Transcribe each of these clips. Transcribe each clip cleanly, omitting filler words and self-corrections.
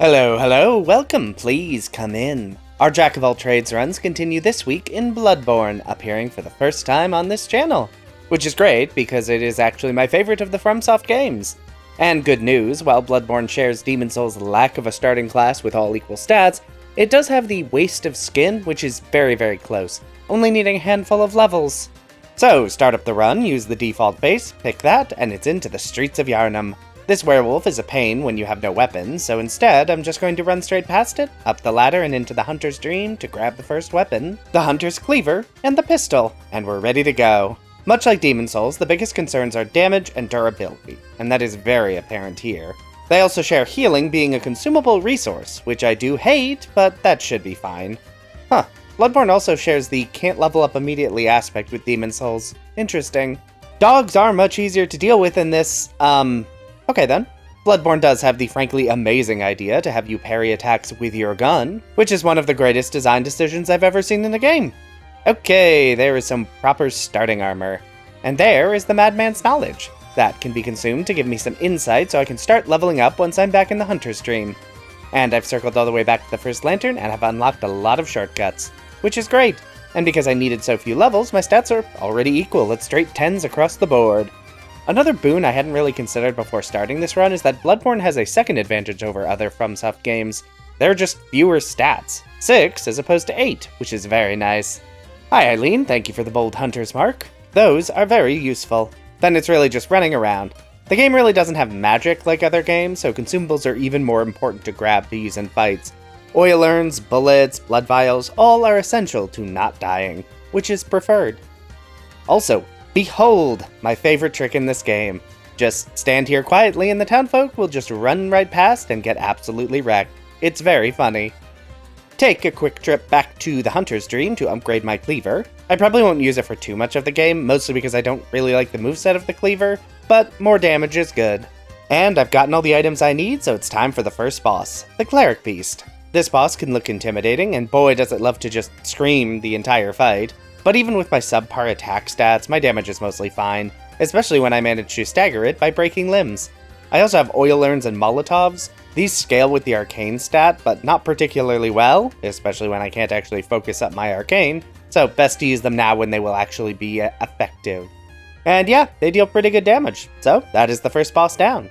Hello, welcome, please come in. Our Jack of all trades runs continue this week in Bloodborne, appearing for the first time on this channel. Which is great, because it is actually my favorite of the FromSoft games. And good news, while Bloodborne shares Demon Souls' lack of a starting class with all equal stats, it does have the Waste of Skin, which is very close, only needing a handful of levels. So, start up the run, use the default base, pick that, and it's into the streets of Yharnam. This werewolf is a pain when you have no weapons, so instead I'm just going to run straight past it, up the ladder and into the Hunter's Dream to grab the first weapon, the Hunter's Cleaver, and the pistol, and we're ready to go. Much like Demon Souls, the biggest concerns are damage and durability, and that is very apparent here. They also share healing being a consumable resource, which I do hate, but that should be fine. Bloodborne also shares the can't level up immediately aspect with Demon Souls. Interesting. Dogs are much easier to deal with in this, Okay then. Bloodborne does have the frankly amazing idea to have you parry attacks with your gun, which is one of the greatest design decisions I've ever seen in a game. Okay, there is some proper starting armor. And there is the Madman's Knowledge. That can be consumed to give me some insight so I can start leveling up once I'm back in the Hunter's Dream. And I've circled all the way back to the first lantern and have unlocked a lot of shortcuts, which is great. And because I needed so few levels, my stats are already equal at straight 10s across the board. Another boon I hadn't really considered before starting this run is that Bloodborne has a second advantage over other FromSoft games. There are just fewer stats. 6 as opposed to 8, which is very nice. Hi Eileen, thank you for the bold hunter's mark. Those are very useful. Then it's really just running around. The game really doesn't have magic like other games, so consumables are even more important to grab to use in fights. Oil urns, bullets, blood vials, all are essential to not dying, which is preferred. Also, behold, my favorite trick in this game. Just stand here quietly and the townfolk will just run right past and get absolutely wrecked. It's very funny. Take a quick trip back to the Hunter's Dream to upgrade my cleaver. I probably won't use it for too much of the game, mostly because I don't really like the moveset of the cleaver, but more damage is good. And I've gotten all the items I need, so it's time for the first boss, the Cleric Beast. This boss can look intimidating, and boy does it love to just scream the entire fight. But even with my subpar attack stats, my damage is mostly fine, especially when I manage to stagger it by breaking limbs. I also have oil urns and molotovs. These scale with the arcane stat, but not particularly well, especially when I can't actually focus up my arcane, so best to use them now when they will actually be effective. And yeah, they deal pretty good damage, so that is the first boss down.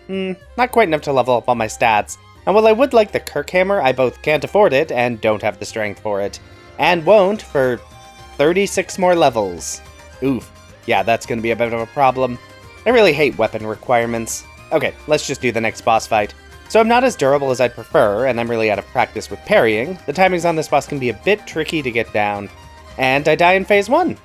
Not quite enough to level up all my stats, and while I would like the Kirkhammer, I both can't afford it and don't have the strength for it. And won't for 36 more levels. Oof. Yeah, that's gonna be a bit of a problem. I really hate weapon requirements. Okay, let's just do the next boss fight. So I'm not as durable as I'd prefer, and I'm really out of practice with parrying. The timings on this boss can be a bit tricky to get down. And I die in phase 1.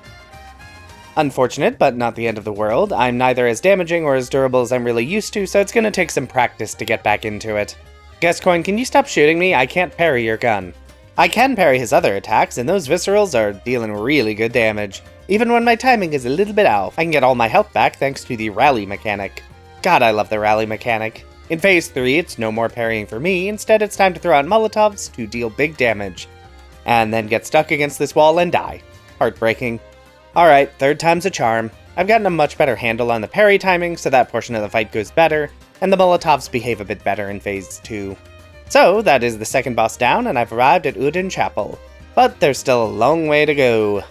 Unfortunate, but not the end of the world. I'm neither as damaging or as durable as I'm really used to, so it's gonna take some practice to get back into it. Guestcoin, can you stop shooting me? I can't parry your gun. I can parry his other attacks, and those viscerals are dealing really good damage. Even when my timing is a little bit off, I can get all my health back thanks to the rally mechanic. God, I love the rally mechanic. In phase 3, it's no more parrying for me, instead it's time to throw out molotovs to deal big damage. And then get stuck against this wall and die. Heartbreaking. Alright, third time's a charm. I've gotten a much better handle on the parry timing, so that portion of the fight goes better, and the molotovs behave a bit better in phase 2. So, that is the second boss down, and I've arrived at Udin Chapel. But there's still a long way to go.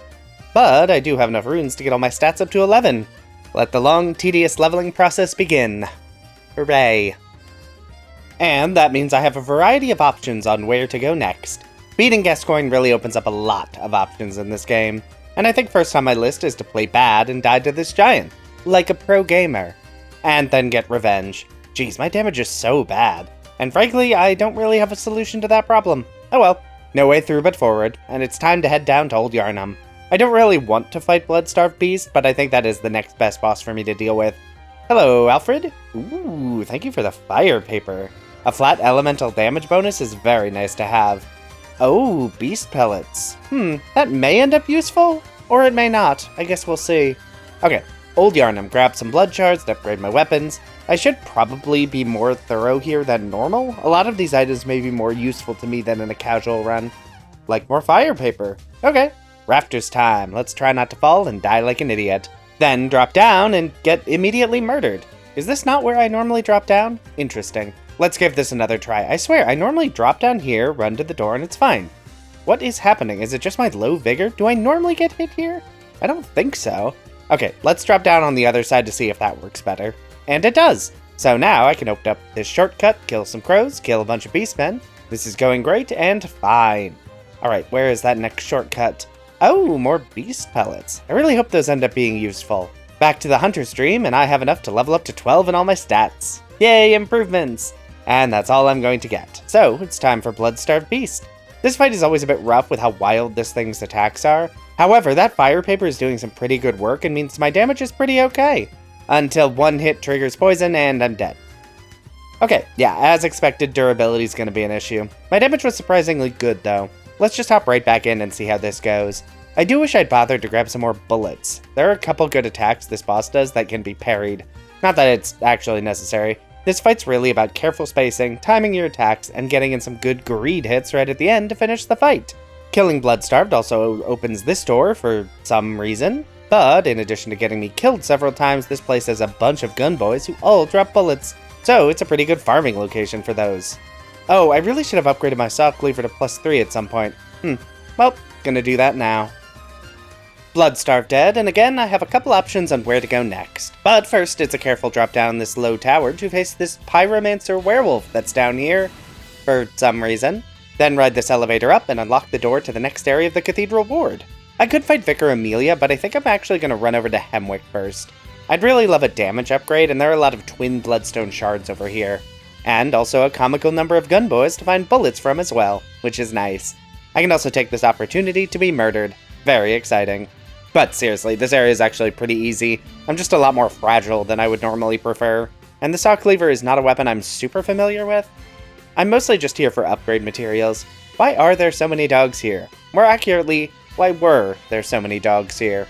But I do have enough runes to get all my stats up to 11. Let the long, tedious leveling process begin. Hooray. And that means I have a variety of options on where to go next. Beating Gascoigne really opens up a lot of options in this game, and I think first on my list is to play bad and die to this giant, like a pro gamer, and then get revenge. Jeez, my damage is so bad. And frankly, I don't really have a solution to that problem. Oh well, no way through but forward, and it's time to head down to Old Yharnam. I don't really want to fight Bloodstarved Beast, but I think that is the next best boss for me to deal with. Hello, Alfred? Ooh, thank you for the fire paper. A flat elemental damage bonus is very nice to have. Oh, beast pellets. That may end up useful, or it may not. I guess we'll see. Okay, Old Yharnam, grab some blood shards to upgrade my weapons. I should probably be more thorough here than normal. A lot of these items may be more useful to me than in a casual run. Like more fire paper. Okay, Raptors time. Let's try not to fall and die like an idiot. Then drop down and get immediately murdered. Is this not where I normally drop down? Interesting. Let's give this another try. I swear, I normally drop down here, run to the door, and it's fine. What is happening? Is it just my low vigor? Do I normally get hit here? I don't think so. Okay, let's drop down on the other side to see if that works better. And it does! So now I can open up this shortcut, kill some crows, kill a bunch of beastmen. This is going great and fine. Alright, where is that next shortcut? Oh, more beast pellets. I really hope those end up being useful. Back to the hunter stream, and I have enough to level up to 12 in all my stats. Yay, improvements! And that's all I'm going to get. So, it's time for Blood-Starved Beast. This fight is always a bit rough with how wild this thing's attacks are. However, that fire paper is doing some pretty good work and means my damage is pretty okay. Until one hit triggers poison and I'm dead. Okay, yeah, as expected, durability is going to be an issue. My damage was surprisingly good though. Let's just hop right back in and see how this goes. I do wish I'd bothered to grab some more bullets. There are a couple good attacks this boss does that can be parried. Not that it's actually necessary. This fight's really about careful spacing, timing your attacks, and getting in some good greed hits right at the end to finish the fight. Killing Bloodstarved also opens this door for some reason, but in addition to getting me killed several times, this place has a bunch of gunboys who all drop bullets, so it's a pretty good farming location for those. Oh, I really should have upgraded my saw cleaver to +3 at some point. Well, gonna do that now. Bloodstarved dead, and again, I have a couple options on where to go next. But first, it's a careful drop down this low tower to face this pyromancer werewolf that's down here, for some reason. Then ride this elevator up and unlock the door to the next area of the Cathedral Ward. I could fight Vicar Amelia, but I think I'm actually going to run over to Hemwick first. I'd really love a damage upgrade, and there are a lot of twin bloodstone shards over here. And also a comical number of gunboys to find bullets from as well, which is nice. I can also take this opportunity to be murdered. Very exciting. But seriously, this area is actually pretty easy. I'm just a lot more fragile than I would normally prefer. And the saw cleaver is not a weapon I'm super familiar with. I'm mostly just here for upgrade materials. Why are there so many dogs here? More accurately, why were there so many dogs here?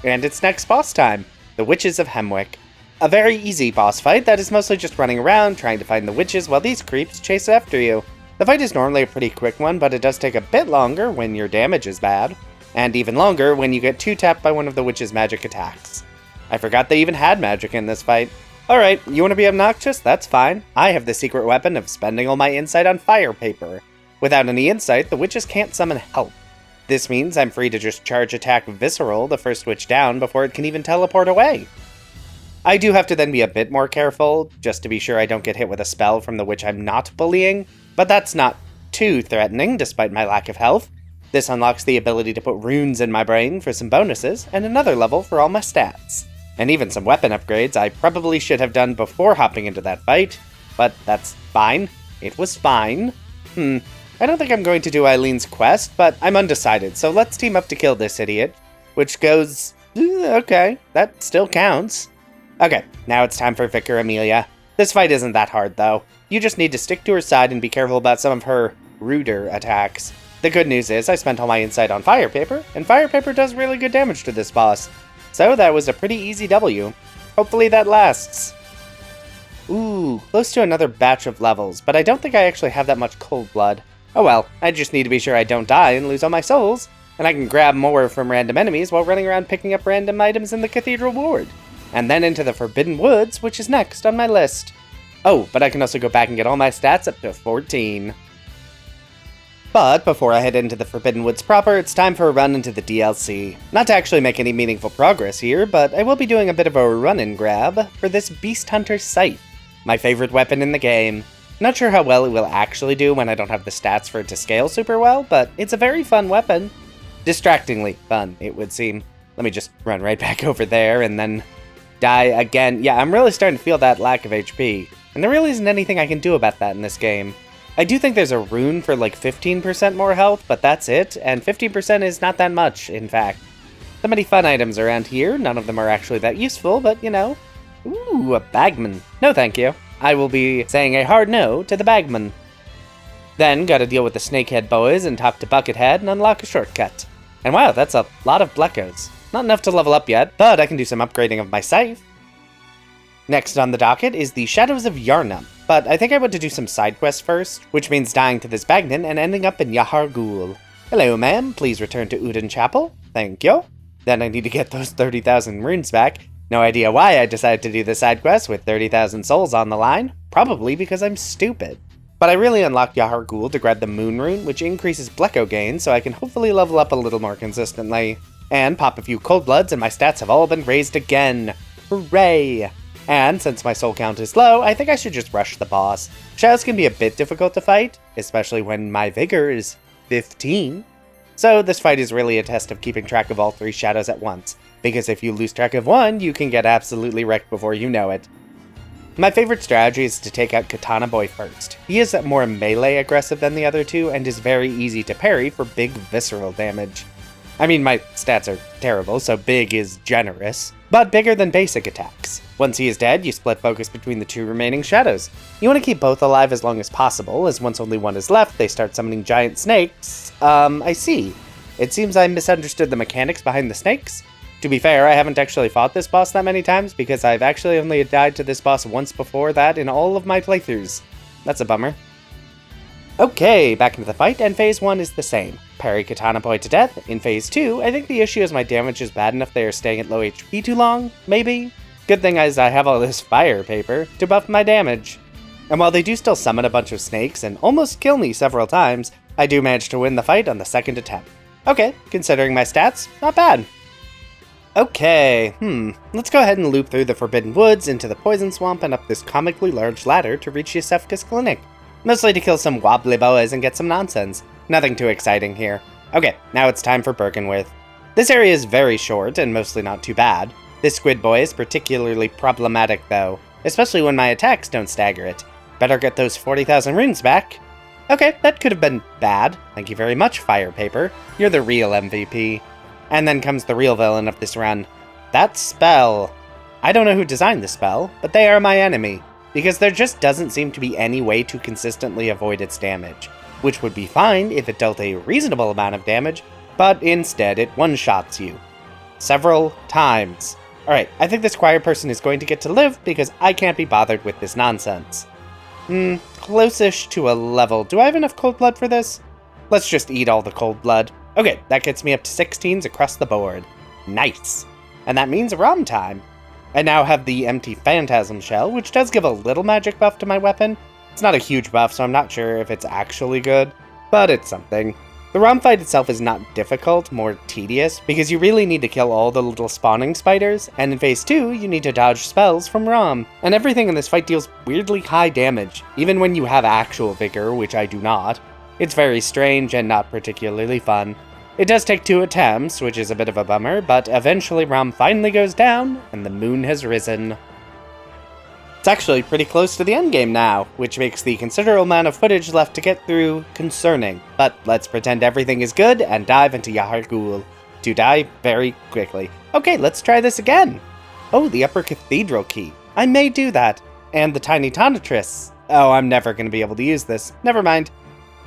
And it's next boss time, the Witches of Hemwick. A very easy boss fight that is mostly just running around, trying to find the witches while these creeps chase after you. The fight is normally a pretty quick one, but it does take a bit longer when your damage is bad. And even longer when you get 2-tapped by one of the witch's magic attacks. I forgot they even had magic in this fight. Alright, you want to be obnoxious? That's fine. I have the secret weapon of spending all my insight on fire paper. Without any insight, the witches can't summon help. This means I'm free to just charge attack Visceral, the first witch down, before it can even teleport away. I do have to then be a bit more careful, just to be sure I don't get hit with a spell from the witch I'm not bullying, but that's not too threatening despite my lack of health. This unlocks the ability to put runes in my brain for some bonuses, and another level for all my stats. And even some weapon upgrades I probably should have done before hopping into that fight, but that's fine. It was fine. I don't think I'm going to do Eileen's quest, but I'm undecided, so let's team up to kill this idiot. Which goes... okay, that still counts. Okay, now it's time for Vicar Amelia. This fight isn't that hard, though. You just need to stick to her side and be careful about some of her ruder attacks. The good news is I spent all my insight on fire paper, and fire paper does really good damage to this boss. So that was a pretty easy W. Hopefully that lasts. Ooh, close to another batch of levels, but I don't think I actually have that much cold blood. Oh well, I just need to be sure I don't die and lose all my souls, and I can grab more from random enemies while running around picking up random items in the Cathedral Ward. And then into the Forbidden Woods, which is next on my list. Oh, but I can also go back and get all my stats up to 14. But before I head into the Forbidden Woods proper, it's time for a run into the DLC. Not to actually make any meaningful progress here, but I will be doing a bit of a run-and grab for this Beast Hunter Scythe, my favorite weapon in the game. Not sure how well it will actually do when I don't have the stats for it to scale super well, but it's a very fun weapon. Distractingly fun, it would seem. Let me just run right back over there and then die again. Yeah, I'm really starting to feel that lack of HP, and there really isn't anything I can do about that in this game. I do think there's a rune for like 15% more health, but that's it, and 15% is not that much, in fact. So many fun items around here, none of them are actually that useful, but you know. Ooh, a bagman. No thank you. I will be saying a hard no to the bagman. Then, gotta deal with the snakehead boys and talk to Buckethead and unlock a shortcut. And wow, that's a lot of Bleckos. Not enough to level up yet, but I can do some upgrading of my scythe. Next on the docket is the Shadows of Yharnam, but I think I want to do some side quests first, which means dying to this Bagnan and ending up in Yhargul. Hello, ma'am. Please return to Uden Chapel. Thank you. Then I need to get those 30,000 runes back. No idea why I decided to do the side quest with 30,000 souls on the line, probably because I'm stupid. But I really unlocked Yharnam to grab the Moon Rune, which increases Blecko gain, so I can hopefully level up a little more consistently. And pop a few Cold Bloods and my stats have all been raised again. Hooray! And since my soul count is low, I think I should just rush the boss. Shadows can be a bit difficult to fight, especially when my vigor is 15. So this fight is really a test of keeping track of all 3 shadows at once, because if you lose track of one, you can get absolutely wrecked before you know it. My favorite strategy is to take out Katana Boy first. He is more melee aggressive than the other two, and is very easy to parry for big visceral damage. I mean, my stats are terrible, so big is generous, but bigger than basic attacks. Once he is dead, you split focus between the 2 remaining shadows. You want to keep both alive as long as possible, as once only one is left, they start summoning giant snakes. I see. It seems I misunderstood the mechanics behind the snakes. To be fair, I haven't actually fought this boss that many times, because I've actually only died to this boss once before that in all of my playthroughs. That's a bummer. Okay, back into the fight, and Phase 1 is the same. Parry Katana Boy to death. In Phase 2, I think the issue is my damage is bad enough they are staying at low HP too long, maybe? Good thing is I have all this fire paper to buff my damage. And while they do still summon a bunch of snakes and almost kill me several times, I do manage to win the fight on the second attempt. Okay, considering my stats, not bad. Okay, let's go ahead and loop through the Forbidden Woods into the Poison Swamp and up this comically large ladder to reach Yusefka's clinic. Mostly to kill some wobbly boas and get some nonsense. Nothing too exciting here. Okay, now it's time for Bergenwith. This area is very short and mostly not too bad. This squid boy is particularly problematic though, especially when my attacks don't stagger it. Better get those 40,000 runes back. Okay, that could have been bad. Thank you very much, Fire Paper. You're the real MVP. And then comes the real villain of this run. That spell. I don't know who designed the spell, but they are my enemy, because there just doesn't seem to be any way to consistently avoid its damage, which would be fine if it dealt a reasonable amount of damage, but instead it one-shots you. Several times. Alright, I think this choir person is going to get to live because I can't be bothered with this nonsense. Close-ish to a level. Do I have enough cold blood for this? Let's just eat all the cold blood. Okay, that gets me up to 16s across the board. Nice. And that means ROM time. I now have the empty Phantasm Shell, which does give a little magic buff to my weapon. It's not a huge buff, so I'm not sure if it's actually good, but it's something. The ROM fight itself is not difficult, more tedious, because you really need to kill all the little spawning spiders, and in Phase 2, you need to dodge spells from ROM. And everything in this fight deals weirdly high damage, even when you have actual vigor, which I do not. It's very strange and not particularly fun. It does take 2 attempts, which is a bit of a bummer, but eventually ROM finally goes down, and the moon has risen. It's actually pretty close to the endgame now, which makes the considerable amount of footage left to get through concerning. But let's pretend everything is good and dive into Yharnam to die very quickly. Okay, let's try this again. Oh, the upper cathedral key. I may do that. And the tiny tonitrus. Oh, I'm never going to be able to use this. Never mind.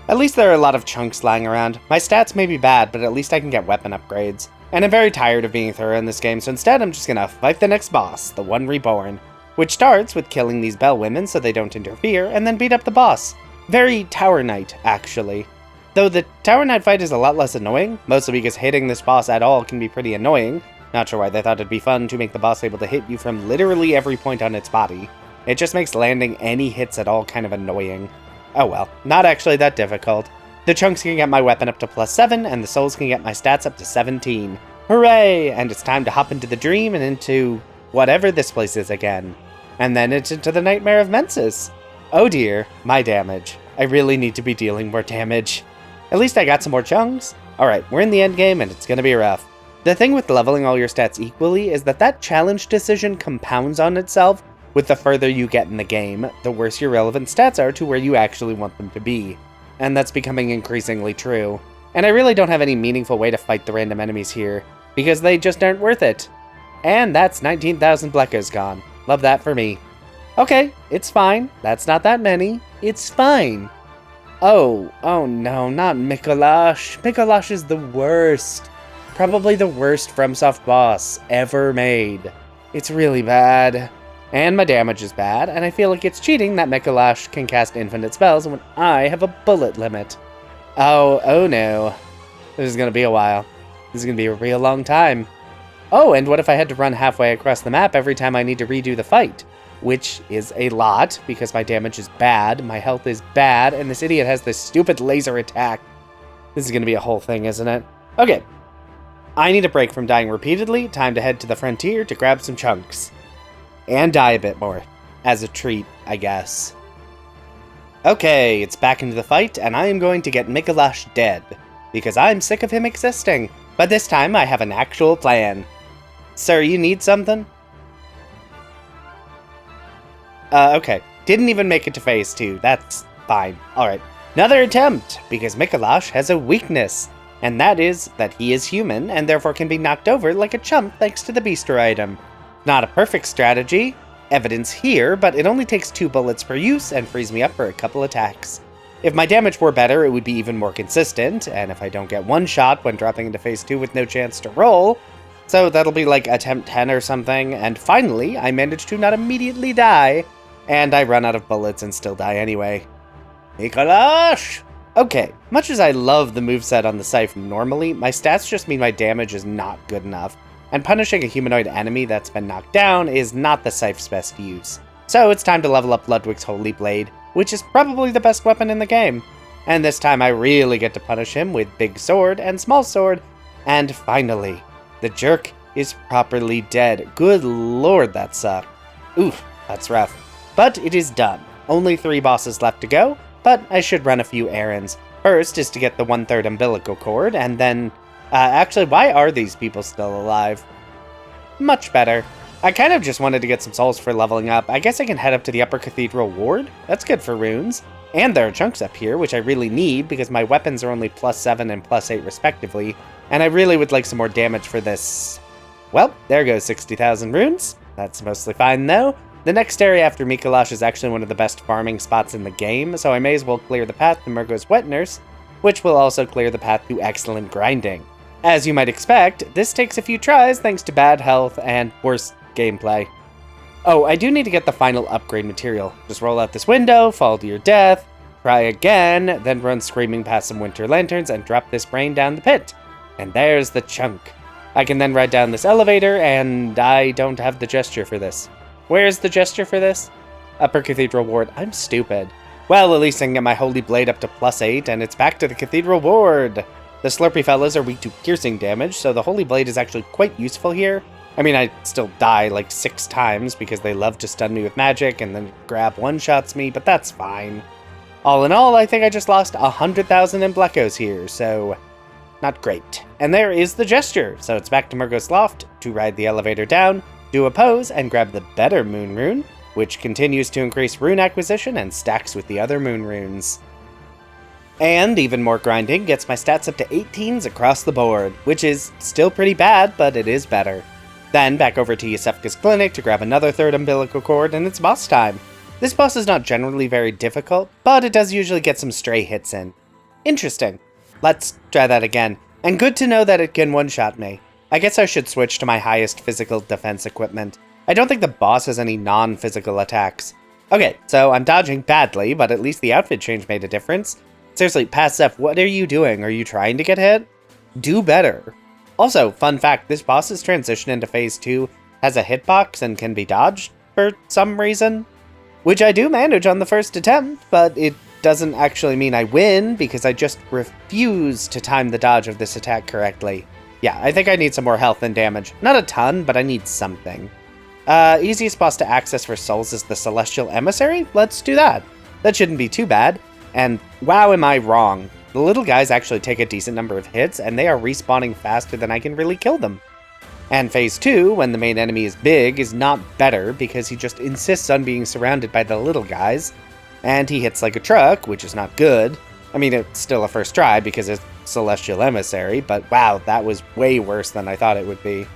At least there are a lot of chunks lying around. My stats may be bad, but at least I can get weapon upgrades. And I'm very tired of being thorough in this game, so instead I'm just gonna fight the next boss, the One Reborn. Which starts with killing these bell women so they don't interfere, and then beat up the boss. Very Tower Knight, actually. Though the Tower Knight fight is a lot less annoying, mostly because hitting this boss at all can be pretty annoying. Not sure why they thought it'd be fun to make the boss able to hit you from literally every point on its body. It just makes landing any hits at all kind of annoying. Oh well, not actually that difficult. The chunks can get my weapon up to +7, and the souls can get my stats up to 17. Hooray! And it's time to hop into the dream and into whatever this place is again. And then it's into the Nightmare of Mensis. Oh dear, my damage. I really need to be dealing more damage. At least I got some more chunks. Alright, we're in the endgame and it's gonna be rough. The thing with leveling all your stats equally is that challenge decision compounds on itself. With the further you get in the game, the worse your relevant stats are to where you actually want them to be. And that's becoming increasingly true. And I really don't have any meaningful way to fight the random enemies here, because they just aren't worth it. And that's 19,000 Bleckos gone. Love that for me. Okay, it's fine. That's not that many. It's fine. Oh no, not Micolash. Micolash is the worst. Probably the worst FromSoft boss ever made. It's really bad. And my damage is bad, and I feel like it's cheating that Micolash can cast infinite spells when I have a bullet limit. Oh no. This is gonna be a while. This is gonna be a real long time. Oh, and what if I had to run halfway across the map every time I need to redo the fight? Which is a lot, because my damage is bad, my health is bad, and this idiot has this stupid laser attack. This is going to be a whole thing, isn't it? Okay. I need a break from dying repeatedly. Time to head to the frontier to grab some chunks. And die a bit more. As a treat, I guess. Okay, it's back into the fight, and I am going to get Micolash dead. Because I'm sick of him existing. But this time, I have an actual plan. Sir, you need something? Okay. Didn't even make it to phase 2. That's fine. Alright. Another attempt, because Micolash has a weakness. And that is that he is human, and therefore can be knocked over like a chump thanks to the Beaster item. Not a perfect strategy, evidence here, but it only takes 2 bullets per use and frees me up for a couple attacks. If my damage were better, it would be even more consistent, and if I don't get one shot when dropping into phase 2 with no chance to roll, so that'll be like attempt 10 or something, and finally, I manage to not immediately die, and I run out of bullets and still die anyway. Micolash! Okay, much as I love the moveset on the Scythe normally, my stats just mean my damage is not good enough, and punishing a humanoid enemy that's been knocked down is not the Scythe's best use. So it's time to level up Ludwig's Holy Blade, which is probably the best weapon in the game. And this time I really get to punish him with Big Sword and Small Sword, and finally, the jerk is properly dead. Good lord, that sucked. Oof, that's rough. But it is done. Only 3 bosses left to go, but I should run a few errands. First is to get the 1/3 umbilical cord, and then... actually, why are these people still alive? Much better. I kind of just wanted to get some souls for leveling up. I guess I can head up to the upper Cathedral Ward. That's good for runes. And there are chunks up here, which I really need, because my weapons are only +7 and +8 respectively, and I really would like some more damage for this. Well, there goes 60,000 runes. That's mostly fine, though. The next area after Micolash is actually one of the best farming spots in the game, so I may as well clear the path to Murgo's Wet Nurse, which will also clear the path to excellent grinding. As you might expect, this takes a few tries thanks to bad health and worse gameplay. Oh, I do need to get the final upgrade material. Just roll out this window, fall to your death, try again, then run screaming past some winter lanterns and drop this brain down the pit. And there's the chunk. I can then ride down this elevator, and I don't have the gesture for this. Where's the gesture for this? Upper Cathedral Ward. I'm stupid. Well, at least I can get my Holy Blade up to +8, and it's back to the Cathedral Ward. The Slurpy fellas are weak to piercing damage, so the Holy Blade is actually quite useful here. I mean, I still die like 6 times because they love to stun me with magic and then grab one-shots me, but that's fine. All in all, I think I just lost 100,000 Emblecos here, so not great. And there is the gesture, so it's back to Murgo's Loft to ride the elevator down, do a pose, and grab the better moon rune, which continues to increase rune acquisition and stacks with the other moon runes. And even more grinding gets my stats up to 18s across the board, which is still pretty bad, but it is better. Then back over to Yusefka's clinic to grab another 3rd umbilical cord, and it's boss time. This boss is not generally very difficult, but it does usually get some stray hits in. Interesting. Let's try that again. And good to know that it can one-shot me. I guess I should switch to my highest physical defense equipment. I don't think the boss has any non-physical attacks. Okay, so I'm dodging badly, but at least the outfit change made a difference. Seriously, Past F, what are you doing? Are you trying to get hit? Do better. Also, fun fact, this boss's transition into Phase 2 has a hitbox and can be dodged for some reason. Which I do manage on the first attempt, but it doesn't actually mean I win, because I just refuse to time the dodge of this attack correctly. Yeah, I think I need some more health and damage. Not a ton, but I need something. Easiest boss to access for souls is the Celestial Emissary? Let's do that. That shouldn't be too bad. And wow, am I wrong. The little guys actually take a decent number of hits, and they are respawning faster than I can really kill them. And Phase 2, when the main enemy is big, is not better, because he just insists on being surrounded by the little guys, and he hits like a truck, which is not good. I mean, it's still a first try because it's Celestial Emissary, but wow, that was way worse than I thought it would be.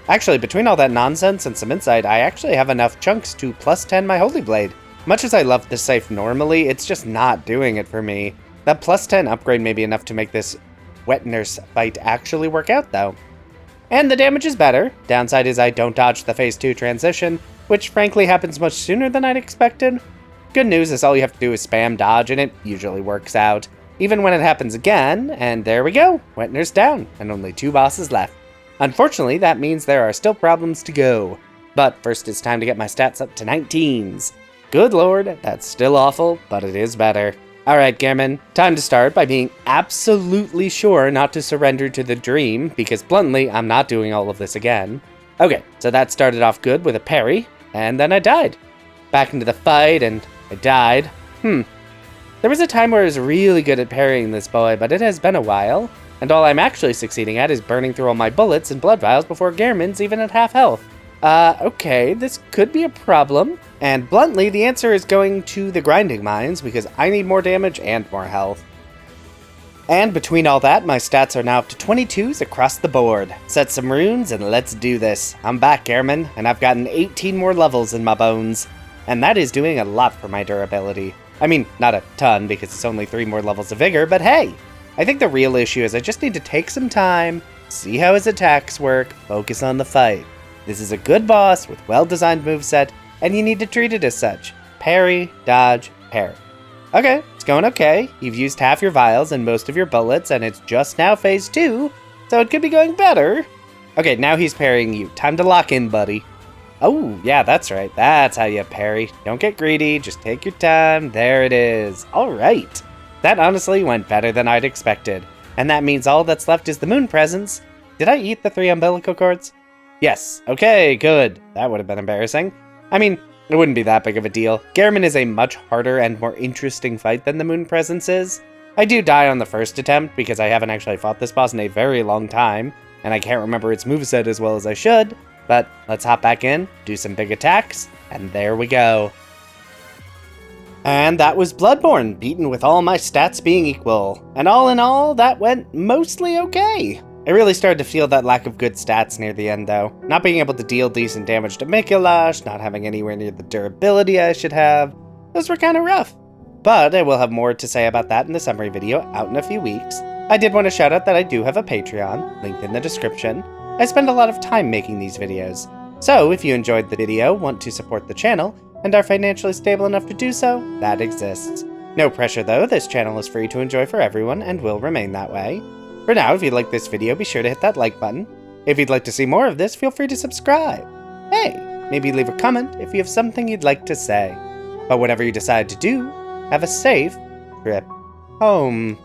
Actually, between all that nonsense and some insight, I actually have enough chunks to +10 my Holy Blade. Much as I love this Scythe normally, it's just not doing it for me. That +10 upgrade may be enough to make this Wet Nurse fight actually work out, though. And the damage is better. Downside is I don't dodge the Phase 2 transition, which frankly happens much sooner than I'd expected. Good news is all you have to do is spam dodge, and it usually works out. Even when it happens again, and there we go, Wet Nurse down, and only 2 bosses left. Unfortunately, that means there are still problems to go. But first it's time to get my stats up to 19s. Good lord, that's still awful, but it is better. Alright, Gehrman, time to start by being absolutely sure not to surrender to the dream, because bluntly, I'm not doing all of this again. Okay, so that started off good with a parry, and then I died. Back into the fight, and I died. There was a time where I was really good at parrying this boy, but it has been a while, and all I'm actually succeeding at is burning through all my bullets and blood vials before Gehrman's even at half health. Okay, this could be a problem. And bluntly, the answer is going to the grinding mines, because I need more damage and more health. And between all that, my stats are now up to 22s across the board. Set some runes, and let's do this. I'm back, Gehrman, and I've gotten 18 more levels in my bones. And that is doing a lot for my durability. I mean, not a ton, because it's only 3 more levels of vigor, but hey! I think the real issue is I just need to take some time, see how his attacks work, focus on the fight. This is a good boss with well-designed moveset, and you need to treat it as such. Parry, dodge, parry. Okay, it's going okay. You've used half your vials and most of your bullets, and it's just now phase 2, so it could be going better. Okay, now he's parrying you. Time to lock in, buddy. Oh, yeah, that's right. That's how you parry. Don't get greedy, just take your time. There it is. All right. That honestly went better than I'd expected. And that means all that's left is the moon presence. Did I eat the 3 umbilical cords? Yes. Okay, good. That would have been embarrassing. I mean, it wouldn't be that big of a deal. Gehrman is a much harder and more interesting fight than the moon presence is. I do die on the first attempt because I haven't actually fought this boss in a very long time, and I can't remember its moveset as well as I should, but let's hop back in, do some big attacks, and there we go. And that was Bloodborne, beaten with all my stats being equal. And all in all, that went mostly okay. I really started to feel that lack of good stats near the end though. Not being able to deal decent damage to Micolash, not having anywhere near the durability I should have. Those were kinda rough. But I will have more to say about that in the summary video out in a few weeks. I did want to shout out that I do have a Patreon, linked in the description. I spend a lot of time making these videos. So if you enjoyed the video, want to support the channel, and are financially stable enough to do so, that exists. No pressure though, this channel is free to enjoy for everyone and will remain that way. For now, if you like this video, be sure to hit that like button. If you'd like to see more of this, feel free to subscribe. Hey, maybe leave a comment if you have something you'd like to say. But whatever you decide to do, have a safe trip home.